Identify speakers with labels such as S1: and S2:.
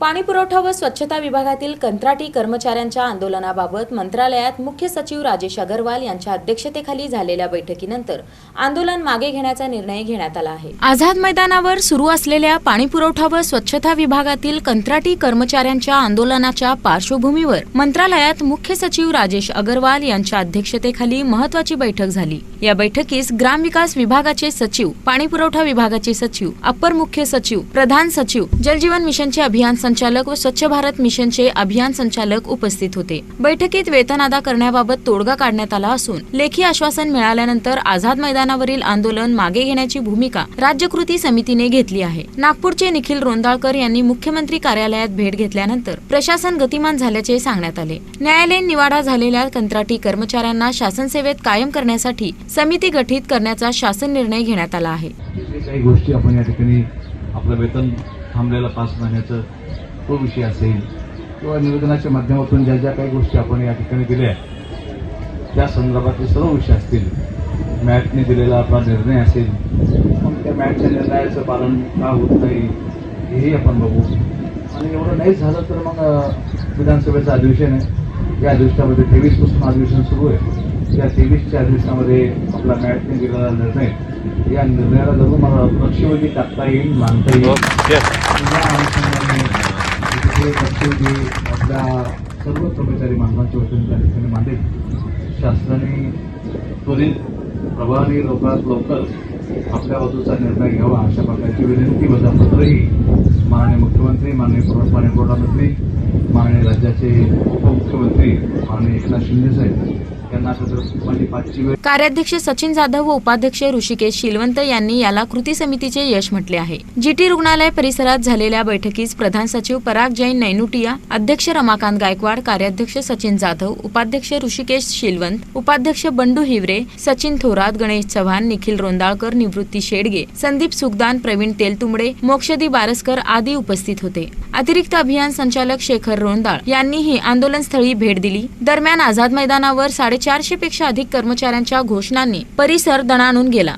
S1: पाणी पुरवठा व स्वच्छता विभागातील कंत्राटी कर्मचाऱ्यांच्या आंदोलनाबाबत मंत्रालयात मुख्य सचिव राजेश अगरवाल यांच्या अध्यक्षतेखाली झालेल्या बैठकीनंतर आंदोलन मागे घेण्याचा निर्णय घेण्यात आला आहे। आझाद मैदानावर सुरू असलेल्या पाणी पुरवठा व स्वच्छता विभागातील कंत्राटी कर्मचाऱ्यांच्या आंदोलनाच्या पार्श्वभूमीवर मंत्रालयात मुख्य सचिव राजेश अगरवाल यांच्या अध्यक्षतेखाली महत्त्वाची बैठक झाली। या बैठकीस ग्रामविकास विभागाचे सचिव, पाणी पुरवठा विभागाचे सचिव, अप्पर मुख्य सचिव, प्रधान सचिव, जलजीवन मिशनचे अभियान संचालक व स्वच्छ भारत मिशनचे अभियान संचालक उपस्थित होते। बैठकीत वेतन अदा करण्याबाबत तोडगा काढण्यात आला असून लेखी आश्वासन मिळाल्यानंतर आझाद मैदानावरील आंदोलन मागे घेण्याची भूमिका राज्य कृती समितीने घेतली आहे। नागपूरचे निखिल रोंदाळकर यांनी मुख्यमंत्री कार्यालयात भेट घेतल्यानंतर प्रशासन गतिमान झाल्याचे सांगण्यात आले। न्यायालयीन निवाडा झालेल्या कंत्राटी कर्मचाऱ्यांना शासन सेवेत कायम करण्यासाठी समिती गठीत करण्याचा शासन निर्णय घेण्यात आला आहे।
S2: काही गोष्टी आपण या ठिकाणी आपलं वेतन थांबलेला 5 महिन्याचं तो विषय असेल किंवा निवेदनाच्या माध्यमातून ज्या ज्या काही गोष्टी आपण या ठिकाणी दिल्या त्या संदर्भातले सर्व विषय असतील, मॅटने दिलेला आपला निर्णय असेल, मग त्या मॅटच्या निर्णयाचं पालन का होत नाही हेही आपण बघू। आणि एवढं नाही झालं तर मग विधानसभेचं अधिवेशन आहे, या अधिवेशनामध्ये 23 पासून अधिवेशन सुरू आहे। या 23च्या अधिवेशनामध्ये आपला मॅटने दिलेला निर्णय, या निर्णयाला धरून मला लक्षवेधी टाकता येईल, मानता येईल। आपल्या सर्व कर्मचारी मानवाच्या वतीने त्या ठिकाणी मांडेल। शासनाने त्वरित प्रभावी लवकरात लवकर आपल्या बाजूचा निर्णय घ्यावा अशा प्रकारची विनंती वजापत्रही माननीय मुख्यमंत्री, माननीय पाणी पुरवठा मंत्री, माननीय राज्याचे उपमुख्यमंत्री माननीय एकनाथ शिंदे साहेब यांना माझी 5ची वेळ।
S1: कार्याध्यक्ष सचिन जाधव व उपाध्यक्ष ऋषिकेश शिलवंत यांनी याला कृती समितीचे यश म्हटले आहे। जीटी रुग्णालय परिसरात झालेल्या बैठकीस प्रधान सचिव पराग जैन नैनुटिया, अध्यक्ष रमाकांत गायकवाड, कार्याध्यक्ष सचिन जाधव, उपाध्यक्ष ऋषिकेश शिलवंत, उपाध्यक्ष बंडू हिवरे, सचिन थोरात, गणेश चव्हाण, निखिल रोंदाळकर, निवृत्ती शेडगे, संदीप सुखदान, प्रवीण तेलतुंबडे, मोक्षदी बारसकर आदी उपस्थित होते। अतिरिक्त अभियान संचालक शेखर रोंदाळ यांनीही आंदोलनस्थळी भेट दिली। दरम्यान आझाद मैदानावर 450 पेक्षा अधिक कर्मचाऱ्यांच्या घोषणांनी परिसर दणाणून गेला।